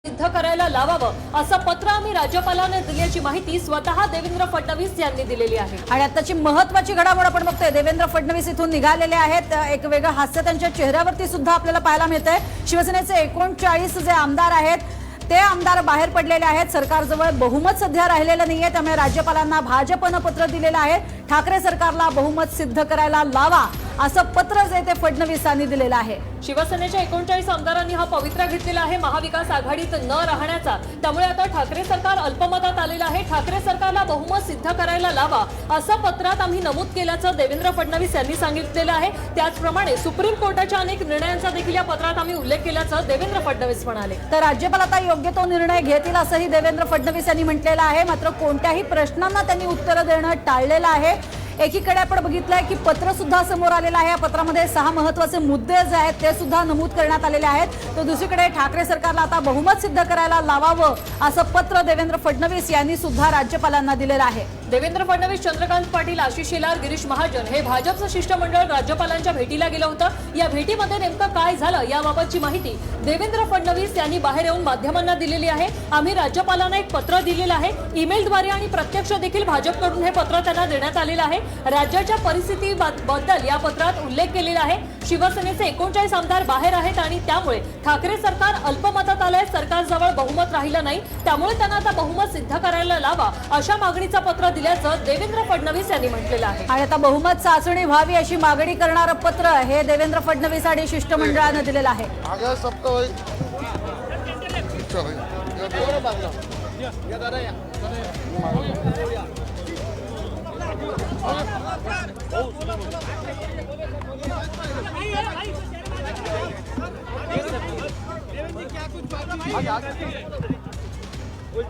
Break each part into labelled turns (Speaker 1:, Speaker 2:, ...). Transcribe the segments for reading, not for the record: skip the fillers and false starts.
Speaker 1: सिद्ध करायला लावावं असं पत्र आम्ही राज्यपालांना दिल्याची माहिती स्वतः देवेंद्र फडणवीस यांनी दिलेली आहे।
Speaker 2: आणि आताची महत्त्वाची घडामोड आपण बघतोय, देवेंद्र फडणवीस इथून निघालेले आहेत। एक वेगळं हास्य त्यांच्या चेहऱ्यावरती सुद्धा आपल्याला पाहायला मिळतंय। शिवसेनेचे 39 जे आमदार आहेत ते आमदार बाहेर पडलेले आहेत। सरकारजवळ बहुमत सध्या राहिलेलं नाहीये, त्यामुळे राज्यपालांना भाजपनं पत्र दिलेलं आहे, ठाकरे सरकारला बहुमत सिद्ध करायला लावा असं पत्र जे ते फडणवीसांनी दिलेलं आहे।
Speaker 1: शिवसेनेच्या 39 आमदारांनी हा पवित्रा घेतलेला आहे महाविकास आघाडीत न राहण्याचा। त्यामुळे आता ठाकरे सरकार अल्पमतात आलेलं आहे, ठाकरे सरकारला बहुमत सिद्ध करायला लावा असं पत्रात आम्ही नमूद केल्याचं देवेंद्र फडणवीस यांनी सांगितलेलं आहे। त्याचप्रमाणे सुप्रीम कोर्टाच्या अनेक निर्णयांचा देखील या पत्रात आम्ही उल्लेख केल्याचं देवेंद्र फडणवीस म्हणाले।
Speaker 2: तर राज्यपाल आता योग्य तो निर्णय घेतील असंही देवेंद्र फडणवीस यांनी म्हटलेलं आहे। मात्र कोणत्याही प्रश्नांना त्यांनी उत्तर देणं टाळलेलं आहे। एकीकडे आपण बघितलंय की पत्र सुद्धा समोर आलेलं आहे, या पत्रामध्ये 6 महत्त्वाचे मुद्दे जे आहेत ते सुद्धा नमूद करण्यात आलेले आहेत। तर दुसरीकडे ठाकरे सरकारला आता बहुमत सिद्ध करायला लावावं असं पत्र देवेंद्र फडणवीस यांनी सुद्धा राज्यपालांना दिलेलं आहे।
Speaker 1: देवेंद्र फडणवीस, चंद्रकांत पाटील, आशिष शेलार, गिरीश महाजन हे भाजपचं शिष्टमंडळ राज्यपालांच्या भेटीला गेलं होतं। या भेटीमध्ये नेमकं काय झालं याबाबतची माहिती देवेंद्र फडणवीस यांनी बाहेर येऊन माध्यमांना दिलेली आहे। आम्ही राज्यपालांना एक पत्र दिलेलं आहे, ईमेलद्वारे आणि प्रत्यक्ष देखील भाजपकडून हे पत्र त्यांना देण्यात आलेलं आहे। राज्याच्या परिस्थितीबद्दल या पत्रात उल्लेख केलेला आहे। शिवसेनेचे 39 आमदार बाहेर आहेत आणि त्यामुळे ठाकरे सरकार अल्पमतात आलंय, सरकारजवळ बहुमत राहिलं नाही, त्यामुळे त्यांना आता बहुमत सिद्ध करायला लावा अशा मागणीचं पत्र दिल्याचं देवेंद्र फडणवीस यांनी म्हटलेलं आहे।
Speaker 2: आणि आता बहुमत चाचणी व्हावी अशी मागणी करणारं पत्र हे देवेंद्र फडणवीस आणि शिष्टमंडळानं दिलेलं आहे।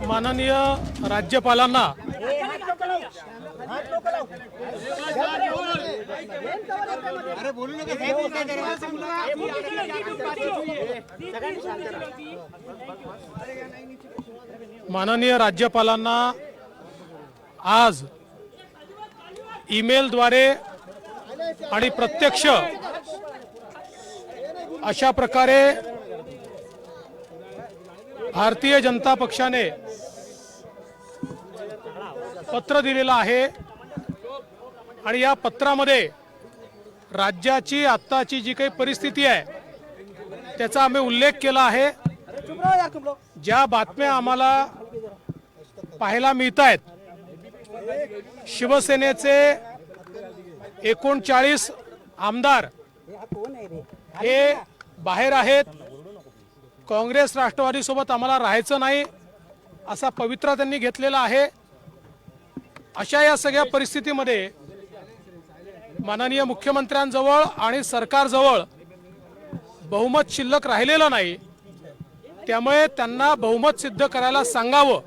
Speaker 3: माननीय राज्यपालांना माननीय राज्यपालांना आज ईमेलद्वारे आणि प्रत्यक्ष अशा प्रकारे भारतीय जनता पक्षाने पत्र दिलेलं आहे। आणि या पत्रामध्ये राज्याची आत्ताची जी काही परिस्थिती आहे त्याचा आम्ही उल्लेख केला आहे। ज्या बातम्या आम्हाला पाहायला मिळत आहेत, शिवसेनेचे 39 आमदार हे बाहेर आहेत, काँग्रेस राष्ट्रवादी सोबत आम्हाला राहायचं नाही असा पवित्रा त्यांनी घेतलेला आहे। अशा या सगळ्या परिस्थितीमध्ये माननीय मुख्यमंत्र्यांजवळ आणि सरकारजवळ बहुमत शिल्लक राहिलेलं नाही, त्यामुळे त्यांना बहुमत सिद्ध करायला सांगावं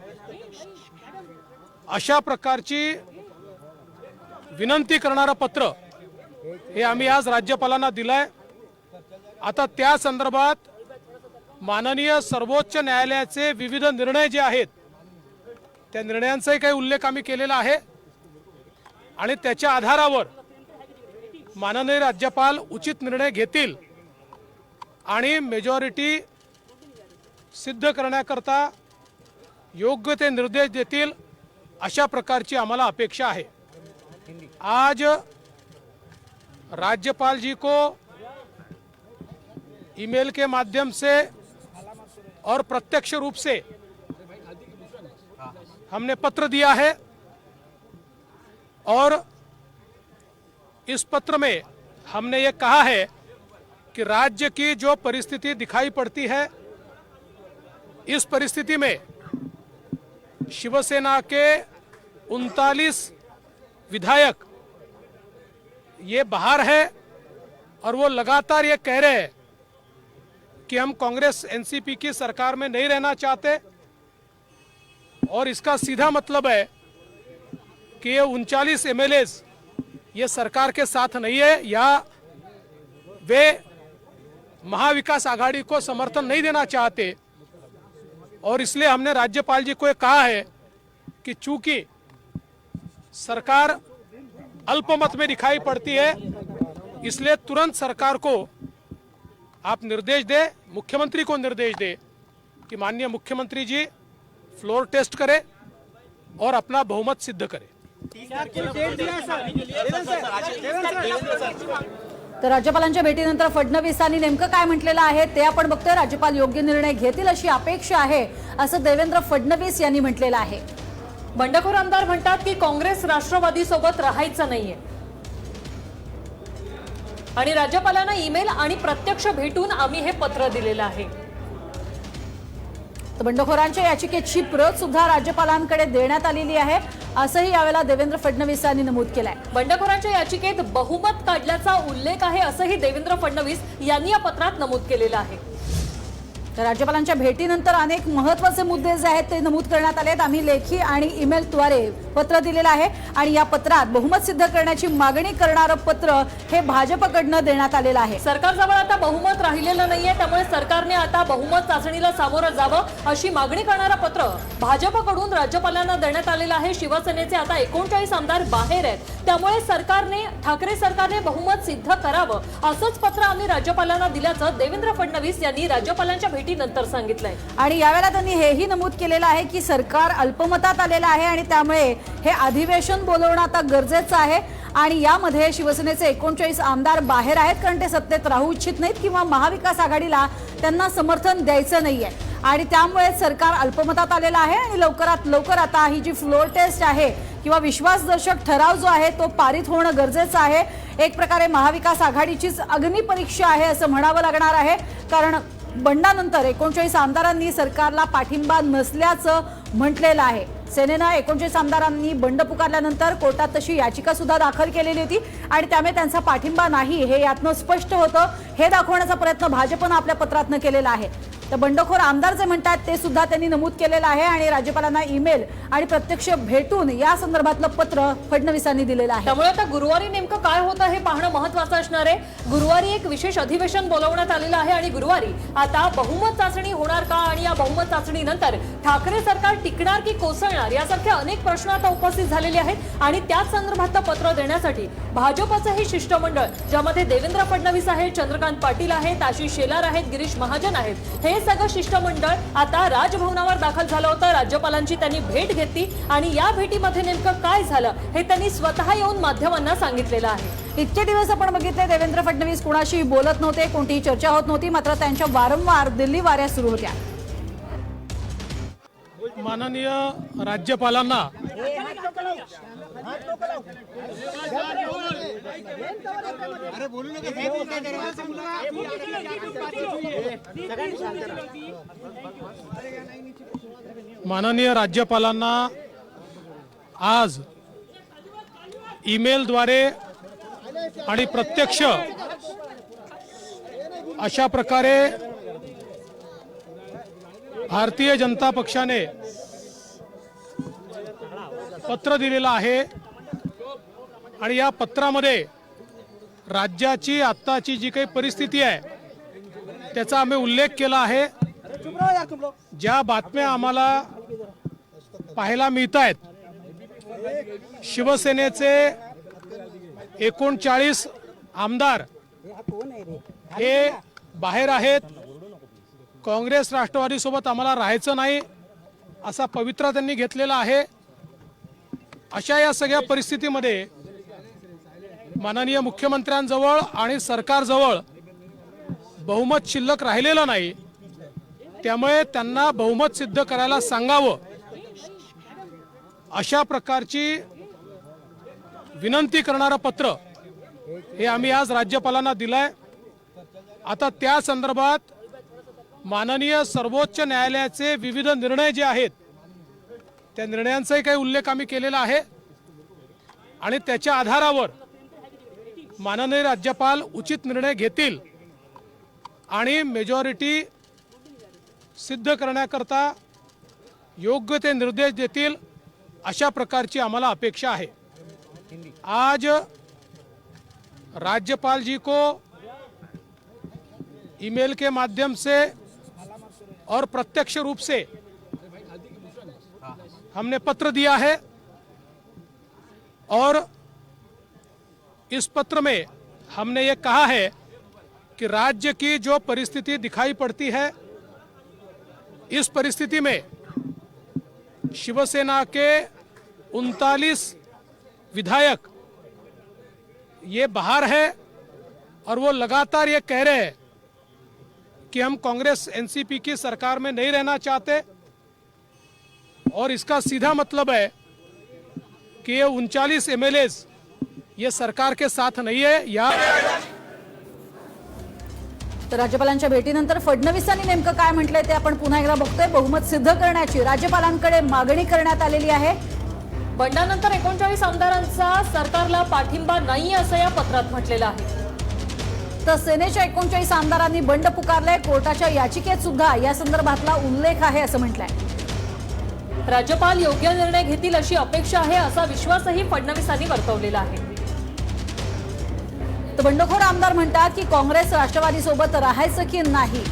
Speaker 3: अशा प्रकारची विनंती करणारं पत्र हे आम्ही आज राज्यपालांना दिलंय। आता त्या संदर्भात माननीय सर्वोच्च न्यायालयाचे विविध निर्णय जे आहेत त्या निर्णयांचाही काही उल्लेख आम्ही केलेला आहे आणि त्याच्या आधारावर माननीय राज्यपाल उचित निर्णय घेतील आणि मेजॉरिटी सिद्ध करण्याकरता योग्य ते निर्देश देतील अशा प्रकारची आम्हाला अपेक्षा है। आज राज्यपाल जी को ईमेल के माध्यम से और प्रत्यक्ष रूप से हमने पत्र दिया है और इस पत्र में हमने ये कहा है कि राज्य की जो परिस्थिति दिखाई पड़ती है, इस परिस्थिति में शिवसेना के 39 विधायक ये बाहर है और वो लगातार ये कह रहे हैं कि हम कांग्रेस एनसीपी की सरकार में नहीं रहना चाहते, और इसका सीधा मतलब है कि ये 39 एमएलएस ये सरकार के साथ नहीं है या वे महाविकास आघाड़ी को समर्थन नहीं देना चाहते। और इसलिए हमने राज्यपाल जी को ये कहा है कि चूंकि सरकार अल्पमत में दिखाई पड़ती है, इसलिए तुरंत सरकार को आप निर्देश दें, मुख्यमंत्री को निर्देश दें कि माननीय मुख्यमंत्री जी फ्लोर टेस्ट करें और अपना बहुमत सिद्ध करें।
Speaker 2: तर राज्यपालांच्या भेटीनंतर फडणवीसांनी नेमकं काय म्हटलेलं आहे ते आपण बघतोय। राज्यपाल योग्य निर्णय घेतील अशी अपेक्षा आहे असं देवेंद्र फडणवीस यांनी म्हटलेलं आहे।
Speaker 1: बंडखोर आमदार म्हणतात की काँग्रेस राष्ट्रवादी सोबत राहायचं नाहीये आणि राज्यपालांना ईमेल आणि प्रत्यक्ष भेटून आम्ही हे पत्र दिलेलं आहे।
Speaker 2: तर बंडखोरांच्या याचिकेची प्रत सुद्धा राज्यपालांकडे देण्यात आलेली आहे असंही यावेळेला देवेंद्र फडणवीसांनी नमूद केलंय।
Speaker 1: बंडखोरांच्या याचिकेत बहुमत काढल्याचा उल्लेख आहे असंही देवेंद्र फडणवीस यांनी या पत्रात नमूद केलेलं आहे।
Speaker 2: तर राज्यपालांच्या भेटीनंतर अनेक महत्त्वाचे मुद्दे जे आहेत ते नमूद करण्यात आलेत। आम्ही लेखी आणि ईमेलद्वारे पत्र दिलेलं आहे आणि या पत्रात बहुमत सिद्ध करण्याची मागणी करणारं पत्र हे भाजपकडनं देण्यात आलेलं आहे।
Speaker 1: सरकारजवळ आता बहुमत राहिलेलं नाहीये, त्यामुळे सरकारने आता बहुमत चाचणीला सामोरं जावं अशी मागणी करणारं पत्र भाजपकडून राज्यपालांना देण्यात आलेलं आहे। शिवसेनेचे आता 39 आमदार बाहेर आहेत, त्यामुळे ठाकरे सरकारने बहुमत सिद्ध करावं असंच पत्र आम्ही राज्यपालांना दिल्याचं देवेंद्र फडणवीस यांनी राज्यपालांच्या भेटीनंतर सांगितलंय।
Speaker 2: आणि यावेळेला त्यांनी हेही नमूद केलेलं आहे की सरकार अल्पमतात आलेलं आहे आणि त्यामुळे हे अधिवेशन बोलवणं आता गरजेचं आहे आणि यामध्ये शिवसेनेचे 39 आमदार बाहेर आहेत, कारण ते सत्तेत राहू इच्छित नाहीत किंवा महाविकास आघाडीला त्यांना समर्थन द्यायचं नाहीये आणि त्यामुळे सरकार अल्पमतात आलेलं आहे आणि लवकरात लवकर आता ही जी फ्लोर टेस्ट आहे किंवा विश्वासदर्शक ठराव जो आहे तो पारित होणं गरजेचं आहे। एक प्रकारे महाविकास आघाडीचीच अग्निपरीक्षा आहे असं म्हणावं लागणार आहे, कारण बंडानंतर 39 आमदारांनी सरकारला पाठिंबा नसल्याचं म्हटलेलं आहे। सेनेनं 39 आमदारांनी बंड पुकारल्यानंतर कोर्टात तशी याचिका सुद्धा दाखल केलेली होती आणि त्यामुळे त्यांचा पाठिंबा नाही हे यातनं स्पष्ट होतं। हे दाखवण्याचा प्रयत्न भाजपनं आपल्या पत्रातनं केलेला आहे। तर बंडखोर आमदार जे म्हणतात ते सुद्धा त्यांनी नमूद केलेलं आहे आणि राज्यपालांना ईमेल आणि प्रत्यक्ष भेटून या संदर्भातलं पत्र फडणवीसांनी दिलेलं आहे।
Speaker 1: त्यामुळे आता गुरुवारी नेमकं काय होतं हे पाहणं महत्त्वाचं असणार आहे। गुरुवारी एक विशेष अधिवेशन बोलवण्यात आलेलं आहे आणि गुरुवारी आता बहुमत चाचणी होणार का आणि या बहुमत चाचणीनंतर ठाकरे सरकार टिकणार की कोसळणार यासारखे अनेक प्रश्न आता उपस्थित झालेले आहेत आणि त्याच संदर्भातलं पत्र देण्यासाठी भाजपचं हे शिष्टमंडळ, ज्यामध्ये देवेंद्र फडणवीस आहेत, चंद्रकांत पाटील आहेत, आशिष शेलार आहेत, गिरीश महाजन आहेत, हे सगळं शिष्टमंडळ आता राजभवनावर दाखल झालं होतं। राज्यपालांची त्यांनी भेट घेतली आणि या भेटीमध्ये नेमकं काय झालं हे त्यांनी स्वतः येऊन माध्यमांना सांगितलेलं आहे।
Speaker 2: इतके दिवस आपण बघितले देवेंद्र फडणवीस कोणाशी बोलत नव्हते, कोणतीही चर्चा होत नव्हती, मात्र त्यांच्या वारंवार दिल्ली वाऱ्या सुरू होत्या।
Speaker 3: माननीय राज्यपालांना आज ईमेलद्वारे आणि प्रत्यक्ष अशा प्रकारे भारतीय जनता पक्षाने पत्र दिलेलं आहे आणि या पत्रामध्ये राज्याची आत्ताची जी काही परिस्थिती आहे त्याचा आम्ही उल्लेख केला आहे। ज्या बातम्या आम्हाला पाहायला मिळत आहेत, शिवसेनेचे 39 आमदार हे बाहेर आहेत, काँग्रेस राष्ट्रवादी सोबत आम्हाला राहायचं नाही असा पवित्रा त्यांनी घेतलेला आहे। अशा या सगळ्या परिस्थितीमध्ये माननीय मुख्यमंत्र्यांजवळ आणि सरकारजवळ बहुमत शिल्लक राहिलेलं नाही, त्यामुळे त्यांना बहुमत सिद्ध करायला सांगावं अशा प्रकारची विनंती करणारं पत्र हे आम्ही आज राज्यपालांना दिलंय। आता त्या संदर्भात माननीय सर्वोच्च न्यायालयाचे विविध निर्णय जे आहेत त्या निर्णयांचाही काही उल्लेख आम्ही केलेला आहे आणि त्याच्या आधारावर माननीय राज्यपाल उचित निर्णय घेतील आणि मेजॉरिटी सिद्ध करण्याकरता योग्य ते निर्देश देतील अशा प्रकारची आम्हाला अपेक्षा है। आज राज्यपाल जी को ईमेल के माध्यम से और प्रत्यक्ष रूप से हमने पत्र दिया है और इस पत्र में हमने ये कहा है कि राज्य की जो परिस्थिति दिखाई पड़ती है इस परिस्थिति में शिवसेना के 39 विधायक ये बाहर है और वो लगातार ये कह रहे हैं कि हम कांग्रेस एनसीपी की सरकार में नहीं रहना चाहते, और इसका सीधा मतलब है कि ये 39 एमएलएज ये सरकार के साथ नहीं है। या
Speaker 2: तर राज्यपालांच्या भेटीनंतर फडणवीसांनी नेमकं काय म्हटलंय ते आपण पुन्हा एकदा बघतोय। बहुमत सिद्ध करण्याची राज्यपालांकडे मागणी करण्यात आलेली आहे।
Speaker 1: बंडानंतर 39 आमदारांचा सरकारला पाठिंबा नाही असं या पत्रात म्हटलेलं आहे।
Speaker 2: तर सेनेच्या 39 आमदारांनी बंड पुकारले। कोर्टाच्या याचिकेत सुद्धा या संदर्भातला उल्लेख आहे असं म्हटलंय।
Speaker 1: राज्यपाल योग्य निर्णय घेतील अशी अपेक्षा आहे असा विश्वासही फडणवीसांनी वर्तवलेला आहे।
Speaker 2: तर बंडखोर आमदार म्हणतात की काँग्रेस राष्ट्रवादी सोबत राहायचं की नाही।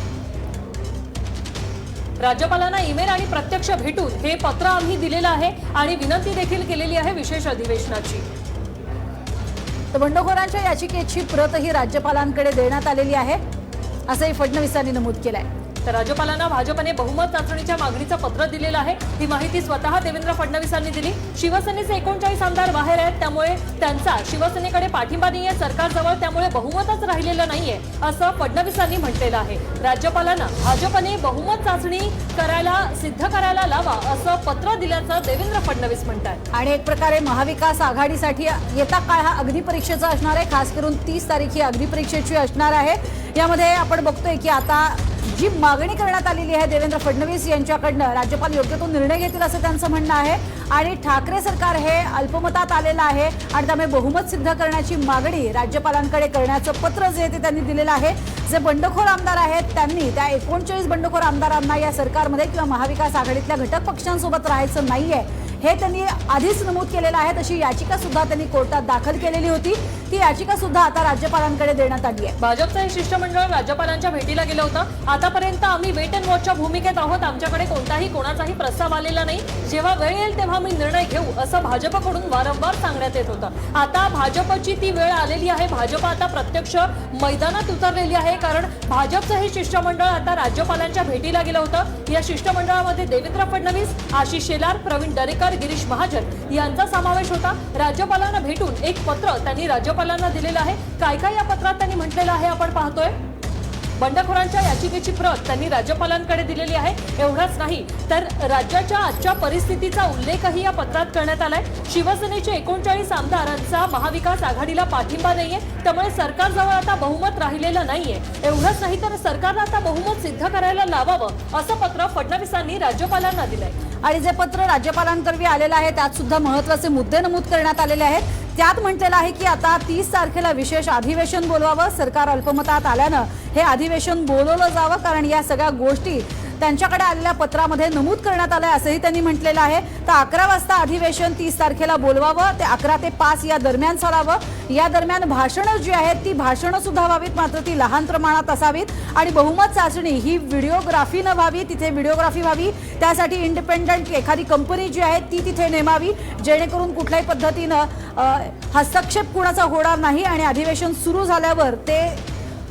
Speaker 1: राज्यपालांना ईमेल आणि प्रत्यक्ष भेटून हे पत्र आम्ही दिलेलं आहे आणि विनंती देखील केलेली आहे विशेष अधिवेशनाची।
Speaker 2: तर बंडखोरांच्या याचिकेची प्रतही राज्यपालांकडे देण्यात आलेली आहे असंही फडणवीसांनी नमूद केलंय।
Speaker 1: तर राज्यपालांना भाजपने बहुमत चाचणीच्या मागणीचं पत्र दिलेलं आहे। ही माहिती स्वतः देवेंद्र फडणवीसांनी दिली। शिवसेनेचे 39 आमदार बाहेर आहेत, त्यामुळे त्यांचा शिवसेनेकडे पाठिंबा नाहीये सरकारजवळ, त्यामुळे बहुमतच राहिलेलं नाहीये असं फडणवीसांनी म्हटलेलं आहे। राज्यपालांना भाजपने बहुमत चाचणी सिद्ध करायला लावा असं पत्र दिल्याचं देवेंद्र फडणवीस म्हणतात।
Speaker 2: आणि एक प्रकारे महाविकास आघाडीसाठी येता काळ हा अग्निपरीक्षेचा असणार आहे। खास करून 30 तारीख ही अग्निपरीक्षेची असणार आहे। यामध्ये आपण बघतोय की आता जी मागणी करण्यात आलेली आहे देवेंद्र फडणवीस यांच्याकडनं, राज्यपाल योग्य तो निर्णय घेतील असं त्यांचं म्हणणं आहे। आणि ठाकरे सरकार हे अल्पमतात आलेलं आहे आणि त्यामुळे बहुमत सिद्ध करण्याची मागणी राज्यपालांकडे करण्याचं पत्र जे ते त्यांनी दिलेलं आहे। जे बंडखोर आमदार आहेत त्यांनी त्या 39 बंडखोर आमदारांना या सरकारमध्ये किंवा महाविकास आघाडीतल्या घटक पक्षांसोबत राहायचं नाहीये हे त्यांनी आधीच नमूद केलेलं आहे। तशी याचिका सुद्धा त्यांनी कोर्टात दाखल केलेली होती। ती याचिका सुद्धा आता राज्यपालांकडे देण्यात आली आहे।
Speaker 1: भाजपचं हे शिष्टमंडळ राज्यपालांच्या भेटीला गेलं होतं। आतापर्यंत आम्ही वेट अँड वॉचच्या भूमिकेत आहोत। आमच्याकडे कोणाचाही प्रस्ताव आलेला नाही। जेव्हा वेळ येईल तेव्हा मी निर्णय घेऊ असं भाजपकडून वारंवार सांगण्यात येत होतं। आता भाजपची ती वेळ आलेली आहे। भाजप आता प्रत्यक्ष मैदानात उतरलेली आहे, कारण भाजपचं हे शिष्टमंडळ आता राज्यपालांच्या भेटीला गेलं होतं। या शिष्टमंडळामध्ये देवेंद्र फडणवीस, आशिष शेलार, प्रवीण दरेकर, गिरीश महाजन यांचा समावेश होता। राज्यपालांना भेटून एक पत्र त्यांनी राज्यपालांना दिलेलं आहे। काय काय या पत्रात त्यांनी म्हटलेलं आहे आपण पाहतोय। बंडखोरांच्या याचिकेची प्रत त्यांनी राज्यपालांकडे दिलेली आहे। एवढंच नाही तर राज्याच्या आजच्या परिस्थितीचा उल्लेखही या पत्रात करण्यात आलाय। शिवसेनेचे 39 आमदारांचा महाविकास आघाडीला पाठिंबा नाहीये, त्यामुळे सरकारजवळ आता बहुमत राहिलेलं नाहीये। एवढंच नाही तर सरकारला आता बहुमत सिद्ध करायला लावावं असं पत्र फडणवीसांनी राज्यपालांना दिलंय।
Speaker 2: आणि जे पत्र राज्यपालांकडे आलेलं आहे त्यात सुद्धा महत्त्वाचे मुद्दे नमूद करण्यात आलेले आहेत। त्यात म्हटलेलं आहे की आता 30 तारखेला विशेष अधिवेशन बोलवावं। सरकार अल्पमतात आल्यानं हे अधिवेशन बोलवलं जावं, कारण या सगळ्या गोष्टी त्यांच्याकडे आलेल्या पत्रामध्ये नमूद करण्यात आलंय असंही त्यांनी म्हटलेलं आहे। तर 11 वाजता अधिवेशन 30 तारखेला बोलवावं, ते 11 ते 5 या दरम्यान चालावं। या दरम्यान भाषणं जी आहेत ती भाषणं सुद्धा व्हावीत, मात्र ती लहान प्रमाणात असावीत। आणि बहुमत चाचणी ही व्हिडिओग्राफी न व्हावी, तिथे व्हिडिओग्राफी व्हावी। त्यासाठी इंडिपेंडंट एखादी कंपनी जी आहे ती तिथे नेमावी, जेणेकरून कुठल्याही पद्धतीनं हस्तक्षेप कुणाचा होणार नाही आणि अधिवेशन सुरू झाल्यावर ते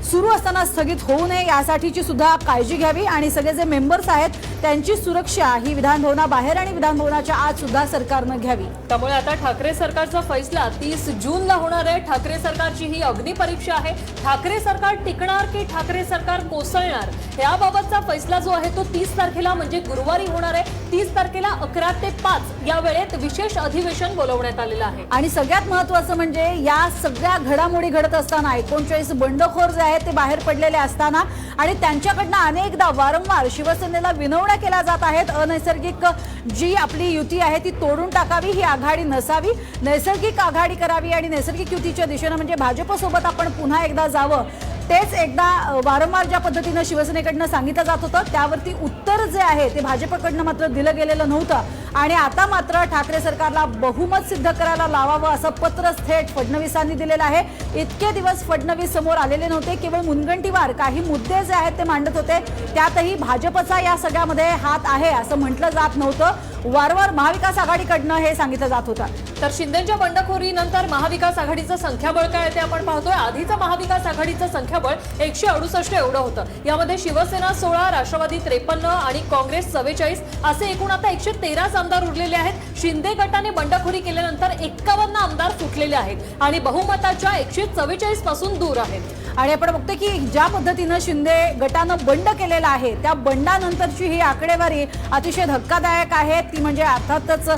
Speaker 2: सुरू असताना स्थगित होऊ नये यासाठीची सुद्धा काळजी घ्यावी। आणि सगळे जे मेंबर्स आहेत त्यांची सुरक्षा ही विधानभवनाबाहेर आणि विधानभवनाच्या आत सुद्धा सरकारनं घ्यावी।
Speaker 1: त्यामुळे आता ठाकरे सरकारचा फैसला 30 जूनला होणार आहे। ठाकरे सरकारची ही अग्निपरीक्षा आहे। ठाकरे सरकार टिकणार की ठाकरे सरकार कोसळणार याबाबतचा फैसला जो आहे तो 30 तारखेला म्हणजे गुरुवारी होणार आहे। 30 तारखेला 11 ते 5 या वेळेत विशेष अधिवेशन बोलवण्यात आलेलं आहे।
Speaker 2: आणि सगळ्यात महत्त्वाचं म्हणजे या सगळ्या घडामोडी घडत असताना 39 बंडखोर जे आहेत ते बाहेर पडलेले असताना आणि त्यांच्याकडनं अनेकदा वारंवार शिवसेनेला विनवण्या केल्या जात आहेत। अनैसर्गिक जी आपली युती आहे ती तोडून टाकावी, ही आघाडी नसावी, नैसर्गिक आघाडी करावी आणि नैसर्गिक युतीच्या दिशेने म्हणजे भाजपसोबत आपण पुन्हा एकदा जावं। तेच एकदा वारंवार ज्या पद्धतीनं शिवसेनेकडनं सांगितलं जात होतं त्यावरती उत्तर जे आहे ते भाजपकडनं मात्र दिलं गेलेलं नव्हतं। आणि आता मात्र ठाकरे सरकारला बहुमत सिद्ध करायला लावावं असं पत्र थेट फडणवीसांनी दिलेलं आहे। इतके दिवस फडणवीस समोर आलेले नव्हते, केवळ मुनगंटीवार काही मुद्दे जे आहेत ते मांडत होते। त्यातही भाजपचा या सगळ्यामध्ये हात आहे असं म्हटलं जात नव्हतं। वारंवार महाविकास आघाडीकडनं हे सांगितलं जात होतं.
Speaker 1: तर शिंदेच्या बंडखोरीनंतर महाविकास आघाडीचं संख्याबळ काय आहे ते आपण पाहतोय. आधीचं महाविकास आघाडीचं संख्याबळ 168 एवढं होतं. यामध्ये शिवसेना 16, राष्ट्रवादी 53 आणि काँग्रेस 44 असे एकूण आता 113 आमदार उरलेले आहेत. शिंदे गटाने बंडखोरी केल्यानंतर 51 आमदार फुटलेले आहेत आणि बहुमताच्या 144 पासून दूर आहेत.
Speaker 2: आणि आपण बघतोय की ज्या पद्धतीनं शिंदे गटानं बंड केलेला आहे त्या बंडानंतरची ही आकडेवारी अतिशय धक्कादायक आहे. ती म्हणजे अर्थातच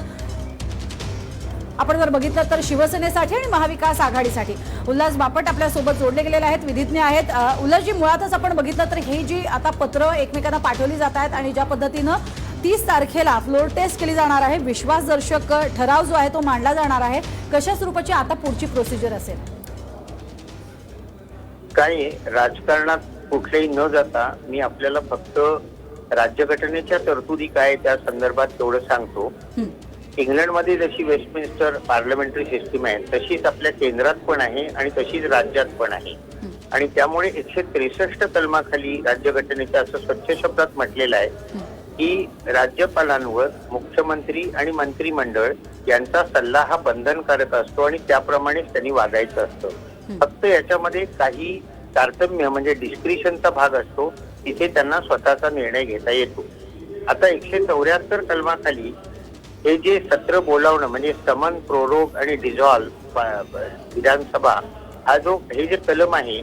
Speaker 2: आपण जर बघितलं तर शिवसेनेसाठी आणि महाविकास आघाडीसाठी. उल्हास बापट आपल्या सोबत जोडले गेलेले आहेत, विधिज्ञ आहेत. उल्हासजी, मुळातच आपण बघितलं तर ही जी आता पत्र एकमेकांना पाठवली जात आहेत आणि ज्या पद्धतीनं 30 तारखेला फ्लोर टेस्ट केली जाणार आहे, विश्वासदर्शक ठराव जो आहे तो मांडला जाणार आहे, कशा स्वरूपाची आता पुढची प्रोसिजर असेल?
Speaker 4: काय राजकारणात कुठलेही न जाता मी आपल्याला फक्त राज्यघटनेच्या तरतुदी काय त्या संदर्भात तेवढं सांगतो. इंग्लंडमध्ये जशी वेस्टमिन्स्टर पार्लमेंटरी सिस्टीम आहे तशीच आपल्या केंद्रात पण आहे आणि तशीच राज्यात पण आहे. आणि त्यामुळे 163 कलमाखाली राज्यघटनेच्या असं स्वच्छ शब्दात म्हटलेलं आहे की राज्यपालांवर मुख्यमंत्री आणि मंत्रिमंडळ यांचा सल्ला हा बंधनकारक असतो आणि त्याप्रमाणेच त्यांनी वागायचं असतं. फक्त याच्यामध्ये काही तारतम्य म्हणजे डिस्क्रिशनचा भाग असतो, तिथे त्यांना स्वतःचा निर्णय घेता येतो. आता 174 कलमाखाली हे जे सत्र बोलावणं म्हणजे समन, प्रोरोग आणि डिझॉल्व विधानसभा हा जो हे जे कलम आहे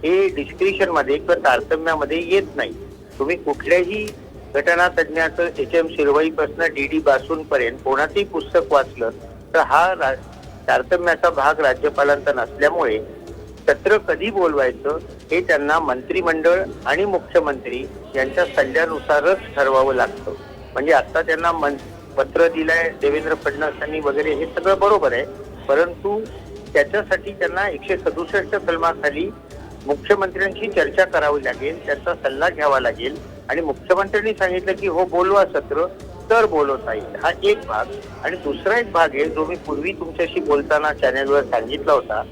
Speaker 4: हे डिस्क्रिशन मध्ये किंवा तारतम्यामध्ये येत नाही. तुम्ही कुठल्याही घटना तज्ञाचं HM शिरवाईपासून DD बासून पर्यंत कोणाचंही पुस्तक वाचलं तर हा तारतम्याचा भाग राज्यपालांचा नसल्यामुळे सत्र कधी बोलवायचं हे त्यांना मंत्रिमंडळ आणि मुख्यमंत्री यांच्या सल्ल्यानुसारच ठरवावं लागतं. म्हणजे आता त्यांना पत्र दिलंय देवेंद्र फडणवीसांनी वगैरे हे सगळं बरोबर आहे, परंतु त्याच्यासाठी त्यांना 167 कलमाखाली मुख्यमंत्र्यांशी चर्चा करावी लागेल, त्यांचा सल्ला घ्यावा लागेल आणि मुख्यमंत्र्यांनी सांगितलं की हो बोलवा सत्र तर बोलवता येईल. हा एक भाग. आणि दुसरा एक भाग आहे जो मी पूर्वी तुमच्याशी बोलताना चॅनेलवर सांगितला होता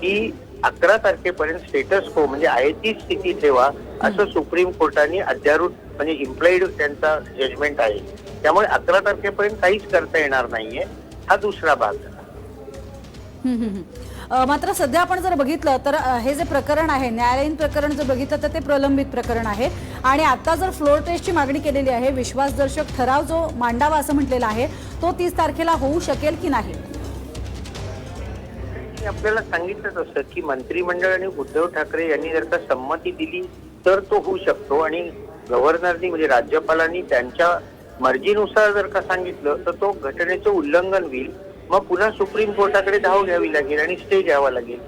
Speaker 4: की 11 तारखेपर्यंत स्टेटस को म्हणजे आयती स्थिती ठेवा असं सुप्रीम कोर्टाने अध्यारूढ म्हणजे इम्प्लाइड त्यांचा जजमेंट आहे. त्यामुळे 11 तारखेपर्यंत काहीच करता येणार नाहीये. हा दुसरा भाग झाला.
Speaker 2: मात्र सध्या आपण जर बघितलं तर हे जे प्रकरण आहे, न्यायालयीन प्रकरण जर बघितलं तर ते प्रलंबित प्रकरण आहे आणि आता जर फ्लोर टेस्टची मागणी केलेली आहे, विश्वासदर्शक ठराव जो मांडावा असं म्हटलेला आहे तो 30 तारखेला होऊ शकेल की नाही?
Speaker 4: आपल्याला सांगितलंच असतं की मंत्रिमंडळ आणि उद्धव ठाकरे यांनी जर का संमती दिली तर तो होऊ शकतो आणि गव्हर्नरनी म्हणजे राज्यपालांनी त्यांच्या मर्जीनुसार जर का सांगितलं तर तो घटनेचं उल्लंघन होईल. मग पुन्हा सुप्रीम कोर्टाकडे धाव घ्यावी लागेल आणि स्टे घ्यावा लागेल.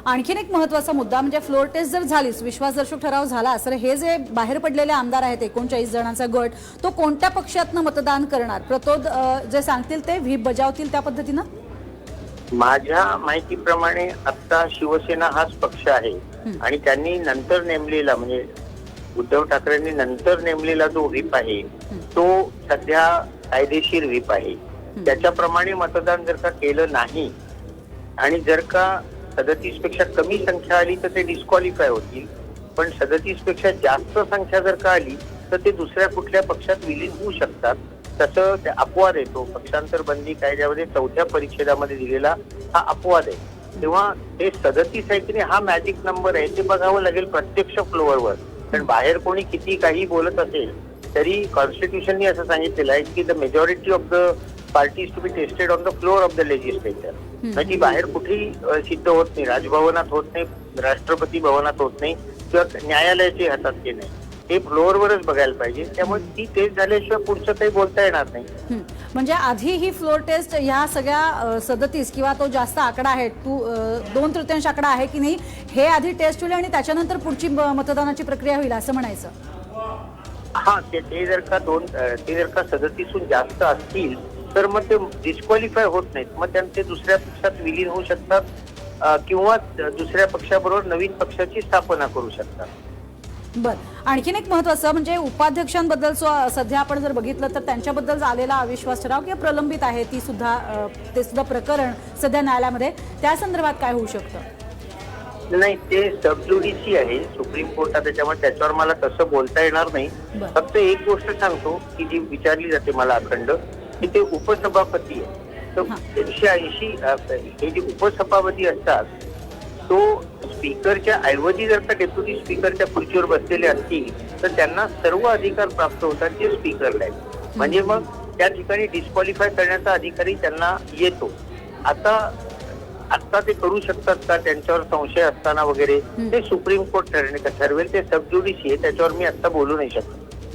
Speaker 2: आणखीन एक महत्वाचा मुद्दा म्हणजे फ्लोर टेस्ट जर झालीच, विश्वासदर्शक ठराव झाला तर हे जे बाहेर पडलेले आमदार आहेत 39 जणांचा गट, तो कोणत्या पक्षातनं मतदान करणार? प्रतोद जे सांगतील ते व्हीप बजावतील त्या पद्धतीनं?
Speaker 4: माझ्या माहितीप्रमाणे आता शिवसेना हाच पक्ष आहे आणि त्यांनी नंतर नेमलेला म्हणजे उद्धव ठाकरेंनी नंतर नेमलेला जो व्हीप आहे तो सध्या कायदेशीर व्हीप आहे. त्याच्याप्रमाणे मतदान जर का केलं नाही आणि जर का 37 पेक्षा कमी संख्या आली तर ते डिस्क्वालिफाय होतील, पण 37 पेक्षा जास्त संख्या जर का आली तर ते दुसऱ्या कुठल्या पक्षात विलीन होऊ शकतात. तसं ते अपवाद येतो. पक्षांतर बंदी कायद्यामध्ये 4थ्या परिच्छेदामध्ये दिलेला हा अपवाद आहे. तेव्हा हे 37 आहे की नाही हा मॅजिक नंबर आहे ते बघावं लागेल प्रत्यक्ष फ्लोअरवर. कारण बाहेर कोणी किती काही बोलत असेल तरी कॉन्स्टिट्यूशननी असं सांगितलेलं आहे की the majority of the parties to be tested on the floor of the legislature. म्हणजे बाहेर कुठेही सिद्ध होत नाही, राजभवनात होत नाही, राष्ट्रपती भवनात होत नाही किंवा न्यायालयाच्या हातात ते नाही, हे फ्लोअरवरच बघायला पाहिजे. त्यामुळे ती टेस्ट झाल्याशिवाय पुढचं काही बोलता येणार नाही.
Speaker 2: म्हणजे आधी ही फ्लोर टेस्ट ह्या सगळ्या 37 किंवा तो जास्त आकडा आहे 2/3 आकडा आहे की नाही हे आधी टेस्ट होईल आणि त्याच्यानंतर पुढची मतदानाची प्रक्रिया होईल असं म्हणायचं?
Speaker 4: हा, ते जर का 37हून जास्त असतील तर मग ते डिस्क्वालिफाय होत नाहीत. मग ते दुसऱ्या पक्षात विलीन होऊ शकतात किंवा दुसऱ्या पक्षाबरोबर नवीन पक्षाची स्थापना करू शकतात.
Speaker 2: बर, आणखीन एक महत्वाचं म्हणजे उपाध्यक्षांबद्दल सध्या आपण जर बघितलं तर त्यांच्याबद्दल आलेला अविश्वास ठराव किंवा प्रलंबित आहे ते सुद्धा प्रकरण सध्या न्यायालयामध्ये, त्या संदर्भात काय होऊ शकतं?
Speaker 4: नाही, ते सबज्युडिशी आहे सुप्रीम कोर्टात, त्याच्यामुळे त्याच्यावर मला तसं बोलता येणार नाही.
Speaker 2: बरं.
Speaker 4: फक्त एक गोष्ट सांगतो की जी विचारली जाते मला अखंड, की ते उपसभापती आहे. तर 380 हे जे उपसभापती असतात, तो स्पीकरच्या ऐवजी जर का डेप्युटी स्पीकरच्या खुर्चीवर बसलेले असतील तर त्यांना सर्व अधिकार प्राप्त होतात जे स्पीकरला आहेत. म्हणजे मग त्या ठिकाणी डिस्क्वालिफाय करण्याचा अधिकारही त्यांना येतो. आता ते करू शकतात का त्यांच्यावर संशय असताना वगैरे, ते सुप्रीम कोर्ट ठरवेल. ते सबज्युडिशी आहे, त्याच्यावर मी आता बोलू नाही शकत.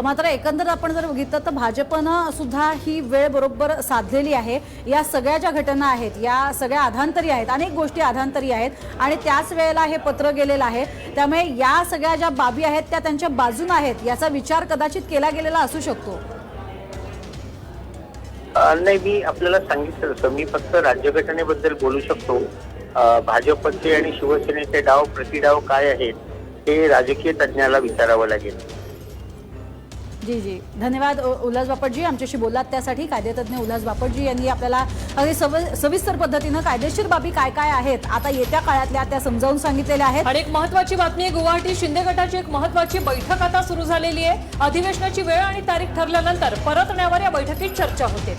Speaker 2: मात्र एकंदर आपण जर बघितलं तर भाजपनं सुद्धा ही वेळ बरोबर साधलेली आहे. या सगळ्या ज्या घटना आहेत, या सगळ्या अधांतरी आहेत, अनेक गोष्टी अधांतरी आहेत आणि त्याच वेळेला हे पत्र गेलेलं आहे. त्यामुळे या सगळ्या ज्या बाबी आहेत त्या त्यांच्या बाजून आहेत याचा विचार कदाचित केला गेलेला असू शकतो.
Speaker 4: नाही, मी आपल्याला सांगितलं तसं मी फक्त राज्यघटनेबद्दल बोलू शकतो. भाजपचे आणि शिवसेनेचे डाव प्रतिडाव काय आहेत हे राजकीय तज्ज्ञाला विचारावं लागेल.
Speaker 2: जी जी, धन्यवाद उल्हास बापटजी, आमच्याशी बोललात त्यासाठी. कायदेतज्ञ उल्हास बापटजी यांनी आपल्याला अगदी सविस्तर पद्धतीनं कायदेशीर बाबी काय काय आहेत आता येत्या काळातल्या त्या समजावून सांगितलेल्या आहेत.
Speaker 1: आणि एक महत्वाची बातमी आहे, गुवाहाटी शिंदे गटाची एक महत्वाची बैठक आता सुरू झालेली आहे. अधिवेशनाची वेळ आणि तारीख ठरल्यानंतर परतण्यावर या बैठकीत चर्चा होते.